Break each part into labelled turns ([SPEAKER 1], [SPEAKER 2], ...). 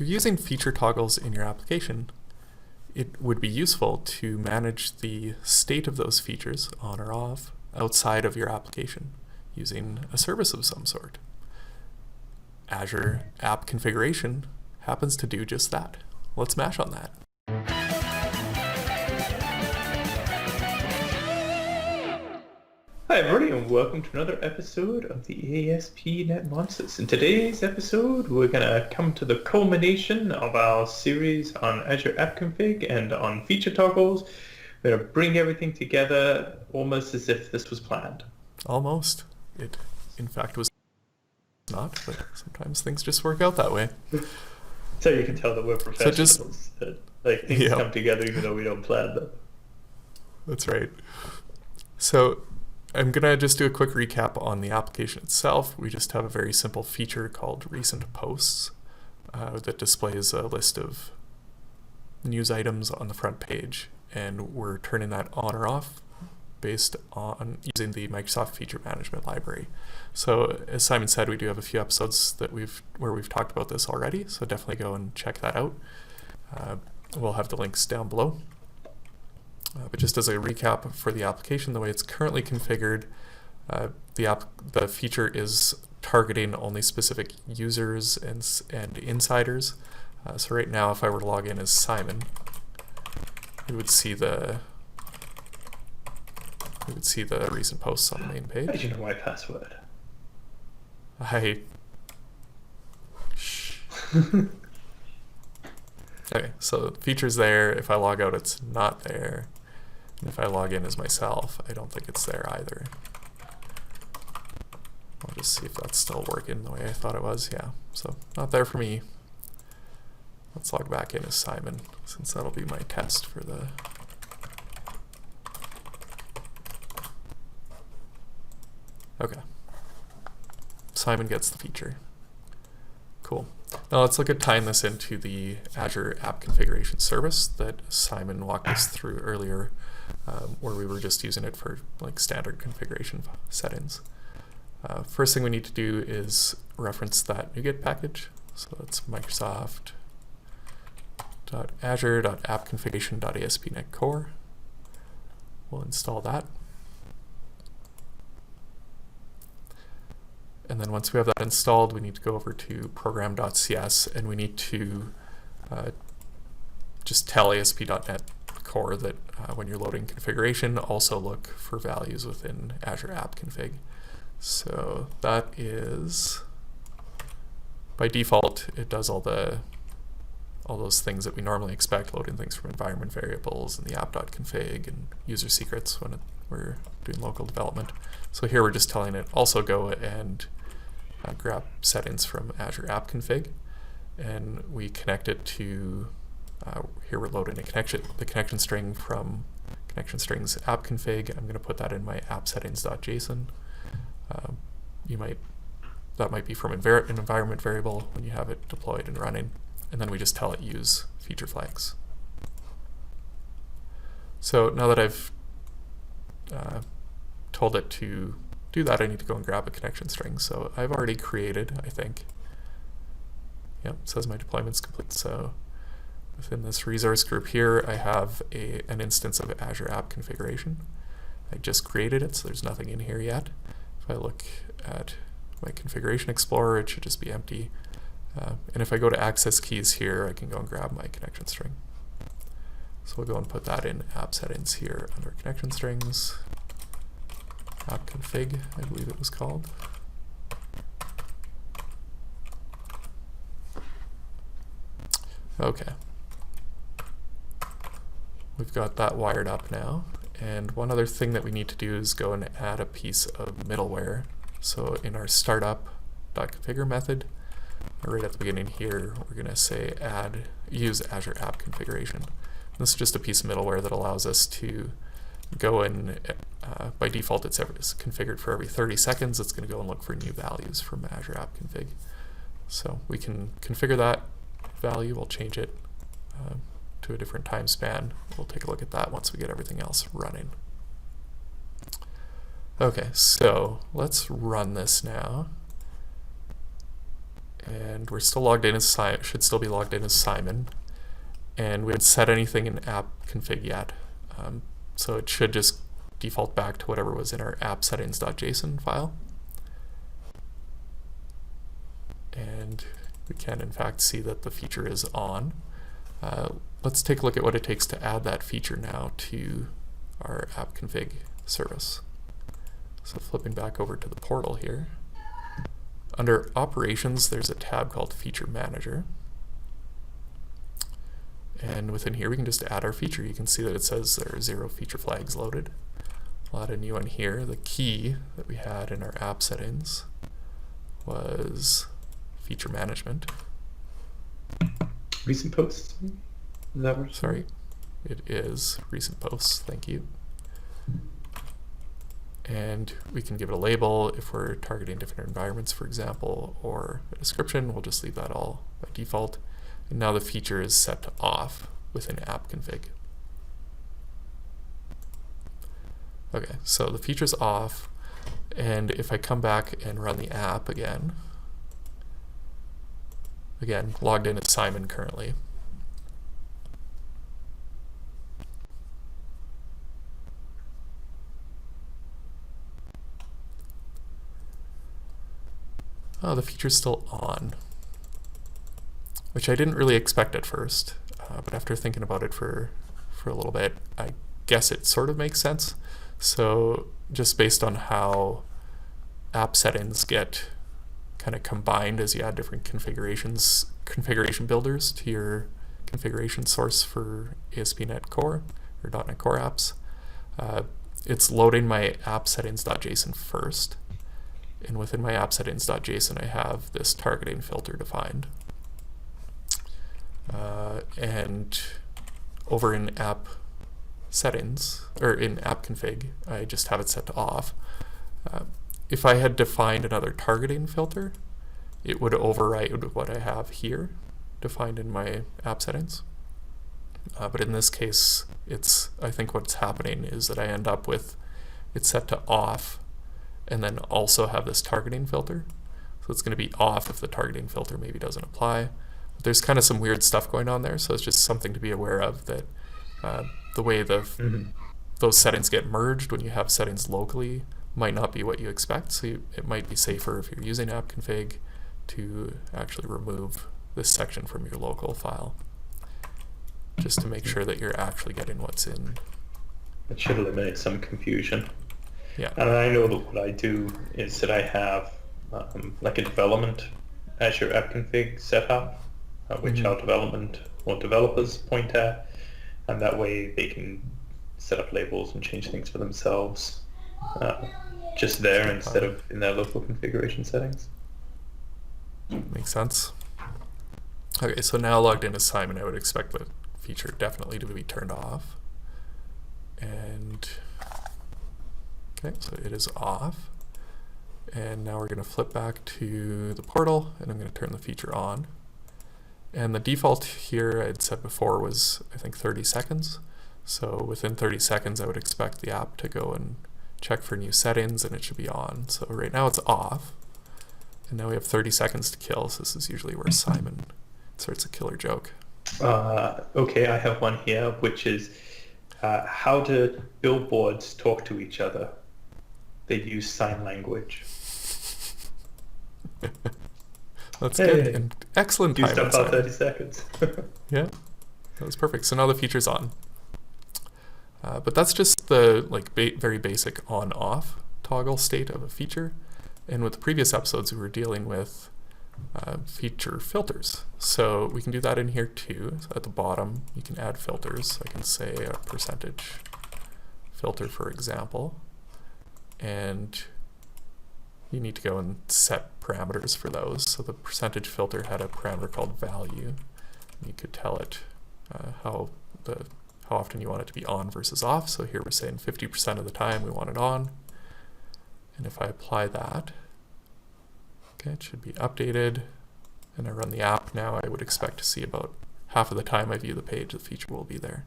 [SPEAKER 1] if you're using feature toggles in your application, it would be useful to manage the state of those features, on or off, outside of your application using a service of some sort. Azure App Configuration happens to do just that. Let's mash on that.
[SPEAKER 2] Hi everybody, and welcome to another episode of the Asp.Net Monsters. In today's episode, we're going to come to the culmination of our series on Azure App Config and on feature toggles. We're going to bring everything together almost as if this was planned.
[SPEAKER 1] Almost. It, in fact, was not, but sometimes things just work out that way.
[SPEAKER 2] So you can tell that we're professionals, that things come together even though we don't plan them.
[SPEAKER 1] That's right. So I'm going to just do a quick recap on the application itself. We just have a very simple feature called Recent Posts that displays a list of news items on the front page, and we're turning that on or off based on using the Microsoft Feature Management library. So as Simon said, we do have a few episodes where we've talked about this already, so definitely go and check that out. We'll have the links down below. But just as a recap for the application, the way it's currently configured, the feature is targeting only specific users and insiders. So right now, if I were to log in as Simon, we would see the recent posts on the main page.
[SPEAKER 2] How do you know my password?
[SPEAKER 1] Shh. Okay, so the feature's there. If I log out, it's not there. And if I log in as myself, I don't think it's there either. I'll just see if that's still working the way I thought it was. Yeah, so not there for me. Let's log back in as Simon, since that'll be my test for the... Okay. Simon gets the feature. Cool. Now let's look at tying this into the Azure App Configuration service that Simon walked us through earlier, where we were just using it for like standard configuration settings. First thing we need to do is reference that NuGet package. So that's Microsoft.Azure.AppConfiguration.ASP.NET Core. We'll install that. And then once we have that installed, we need to go over to program.cs, and we need to just tell Asp.NET Core that when you're loading configuration, also look for values within Azure App Config. So that is, by default, it does all those things that we normally expect, loading things from environment variables and the app.config and user secrets when we're doing local development. So here we're just telling it also go and grab settings from Azure App Config, and we connect it to, here we're loading the connection string from connection strings app config. I'm going to put that in my app settings.json. That might be from an environment variable when you have it deployed and running, and then we just tell it use feature flags. So now that I've told it to do that, I need to go and grab a connection string. So I've already created, I think. Yep, it says my deployment's complete. So within this resource group here, I have an instance of Azure App Configuration. I just created it, so there's nothing in here yet. If I look at my Configuration Explorer, it should just be empty. And if I go to access keys here, I can go and grab my connection string. So we'll go and put that in app settings here under connection strings. App config, I believe it was called. Okay. We've got that wired up now. And one other thing that we need to do is go and add a piece of middleware. So in our startup.configure method, right at the beginning here, we're going to say use Azure App Configuration. This is just a piece of middleware that allows us to go and by default it's configured for every 30 seconds. It's going to go and look for new values from Azure App Config. So we can configure that value. We'll change it to a different time span. We'll take a look at that once we get everything else running. Okay, so let's run this now. and we're still logged in as should still be logged in as Simon, and we haven't set anything in app config yet. So it should just default back to whatever was in our app settings.json file. And we can in fact see that the feature is on. Let's take a look at what it takes to add that feature now to our app config service. So flipping back over to the portal here. Under operations, there's a tab called Feature Manager. And within here, we can just add our feature. You can see that it says there are 0 feature flags loaded. We'll add a new one here. The key that we had in our app settings was feature management.
[SPEAKER 2] Recent posts? Is that what?
[SPEAKER 1] Sorry, it is recent posts. Thank you. And we can give it a label if we're targeting different environments, for example, or a description. We'll just leave that all by default. And now the feature is set to off within app config. Okay, so the feature's off, and if I come back and run the app again, logged in as Simon currently. Oh, the feature's still on, which I didn't really expect at first, but after thinking about it for a little bit, I guess it sort of makes sense. So just based on how app settings get kind of combined as you add different configuration builders to your configuration source for Asp.NET Core or .NET Core apps, it's loading my app settings.json first. And within my app settings.json, I have this targeting filter defined. And over in app settings, or in app config, I just have it set to off. If I had defined another targeting filter, it would override what I have here defined in my app settings. But in this case, I think what's happening is that I end up with it set to off, and then also have this targeting filter. So it's going to be off if the targeting filter maybe doesn't apply. But there's kind of some weird stuff going on there, so it's just something to be aware of, that the way those settings get merged when you have settings locally might not be what you expect. So it might be safer if you're using app config to actually remove this section from your local file, just to make sure that you're actually getting what's in.
[SPEAKER 2] It should eliminate some confusion.
[SPEAKER 1] Yeah.
[SPEAKER 2] And I know that what I do is that I have like a development Azure App Config set up, which our development or developers point at, and that way they can set up labels and change things for themselves just there instead of in their local configuration settings.
[SPEAKER 1] Makes sense. Okay, so now logged in as Simon, I would expect the feature definitely to be turned off. And okay, so it is off. And now we're going to flip back to the portal, and I'm going to turn the feature on. And the default here I'd said before was, I think, 30 seconds. So within 30 seconds, I would expect the app to go and check for new settings, and it should be on. So right now it's off. And now we have 30 seconds to kill. So this is usually where Simon starts a killer joke.
[SPEAKER 2] Okay, I have one here, which is how do billboards talk to each other? They use sign language.
[SPEAKER 1] That's good. And excellent time.
[SPEAKER 2] Used up about 30 seconds.
[SPEAKER 1] Yeah, that was perfect. So now the feature's on. But that's just the very basic on-off toggle state of a feature. And with the previous episodes, we were dealing with feature filters. So we can do that in here too. So at the bottom, you can add filters. I can say a percentage filter, for example. And you need to go and set parameters for those. So the percentage filter had a parameter called value. You could tell it how often you want it to be on versus off. So here we're saying 50% of the time we want it on. And if I apply that, okay, it should be updated. And I run the app now, I would expect to see about half of the time I view the page, the feature will be there.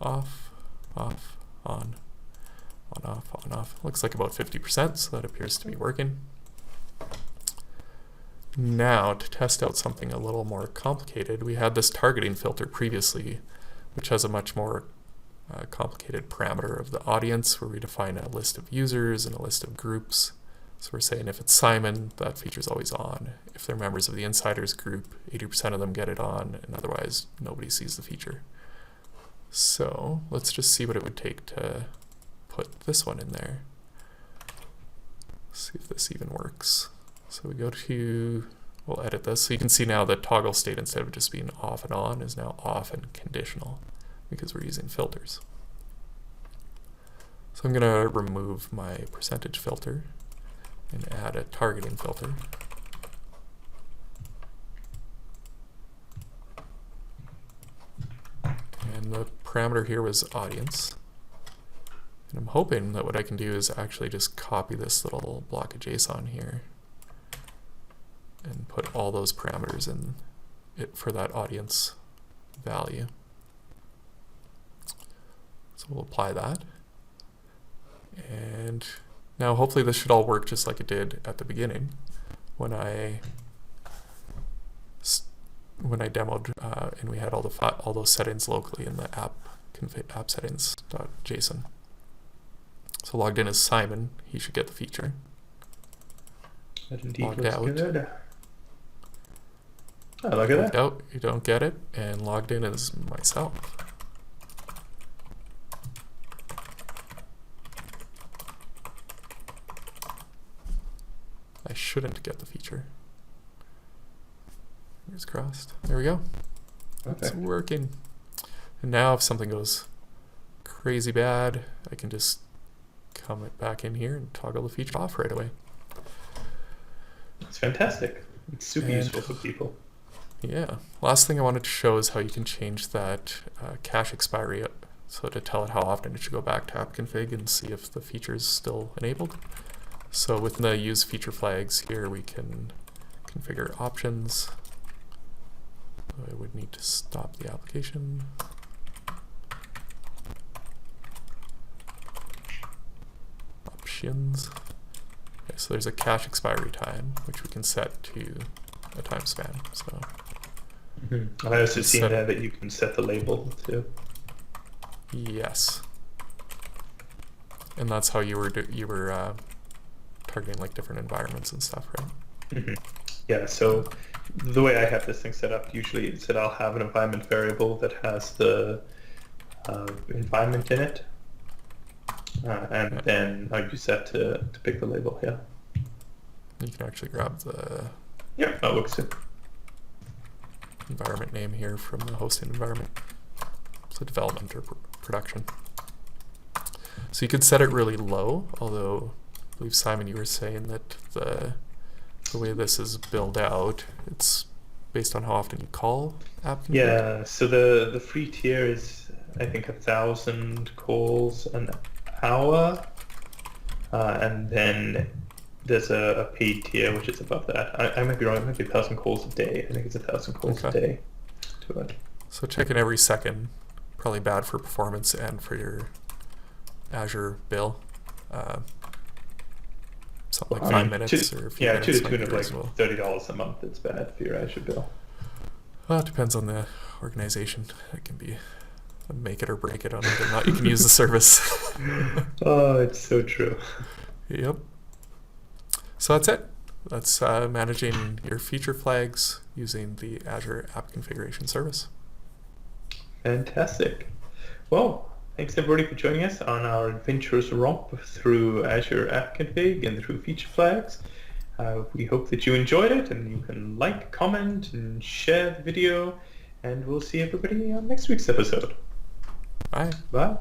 [SPEAKER 1] Off, off, on. On, off, on, off. Looks like about 50%, so that appears to be working. Now, to test out something a little more complicated, we had this targeting filter previously, which has a much more complicated parameter of the audience, where we define a list of users and a list of groups. So we're saying if it's Simon, that feature's always on. If they're members of the insiders group, 80% of them get it on, and otherwise nobody sees the feature. So let's just see what it would take to put this one in there. See if this even works. So we go to, we'll edit this. So you can see now the toggle state, instead of just being off and on, is now off and conditional, because we're using filters. So I'm going to remove my percentage filter and add a targeting filter. And the parameter here was audience. And I'm hoping that what I can do is actually just copy this little block of JSON here and put all those parameters in it for that audience value. So we'll apply that. And now hopefully this should all work just like it did at the beginning when I demoed and we had all those settings locally in the app settings.json. So logged in as Simon, he should get the feature.
[SPEAKER 2] That indeed
[SPEAKER 1] Logged
[SPEAKER 2] looks
[SPEAKER 1] out.
[SPEAKER 2] good. Oh, look at
[SPEAKER 1] Logged
[SPEAKER 2] that.
[SPEAKER 1] out, you don't get it, and logged in as myself. I shouldn't get the feature. Fingers crossed. There we go. It's
[SPEAKER 2] Okay.
[SPEAKER 1] working. And now if something goes crazy bad, I can just come back in here and toggle the feature off right away.
[SPEAKER 2] It's fantastic. It's super
[SPEAKER 1] And-
[SPEAKER 2] useful for people.
[SPEAKER 1] Yeah. Last thing I wanted to show is how you can change that cache expiry up. So to tell it how often it should go back to app config and see if the feature is still enabled. So with the use feature flags here, we can configure options. I would need to stop the application. Options. Okay, so there's a cache expiry time, which we can set to a time span. So
[SPEAKER 2] Mm-hmm. I also seen
[SPEAKER 1] Set-
[SPEAKER 2] there that you can set the label too.
[SPEAKER 1] yes, and that's how you were targeting like different environments and stuff, right?
[SPEAKER 2] Mm-hmm. Yeah, so the way I have this thing set up usually is that I'll have an environment variable that has the environment in it, and then I use that to pick the label. Yeah,
[SPEAKER 1] You can actually grab the
[SPEAKER 2] yeah, that works too.
[SPEAKER 1] environment name here from the hosting environment. So development or production. So you could set it really low, although I believe Simon, you were saying that the way this is built out, it's based on how often you call app config.
[SPEAKER 2] Yeah, so the free tier is I think 1,000 calls an hour, and then there's a paid tier which is above that. I might be wrong. It might be 1,000 calls a day. I think it's 1,000 calls a
[SPEAKER 1] Okay.
[SPEAKER 2] day to it.
[SPEAKER 1] So checking every second, probably bad for performance and for your Azure bill. Something like
[SPEAKER 2] I
[SPEAKER 1] 5
[SPEAKER 2] mean,
[SPEAKER 1] minutes
[SPEAKER 2] to,
[SPEAKER 1] or a few
[SPEAKER 2] yeah,
[SPEAKER 1] minutes.
[SPEAKER 2] to the
[SPEAKER 1] might
[SPEAKER 2] tune
[SPEAKER 1] be
[SPEAKER 2] of like
[SPEAKER 1] reasonable.
[SPEAKER 2] $30 a month. It's bad for your Azure bill.
[SPEAKER 1] Well, it depends on the organization. It can be a make it or break it on whether or not you can use the service.
[SPEAKER 2] Oh, it's so true.
[SPEAKER 1] Yep. So that's it. That's managing your feature flags using the Azure App Configuration service.
[SPEAKER 2] Fantastic. Well, thanks everybody for joining us on our adventurous romp through Azure App Config and through feature flags. We hope that you enjoyed it, and you can like, comment, and share the video, and we'll see everybody on next week's episode.
[SPEAKER 1] Bye.
[SPEAKER 2] Bye.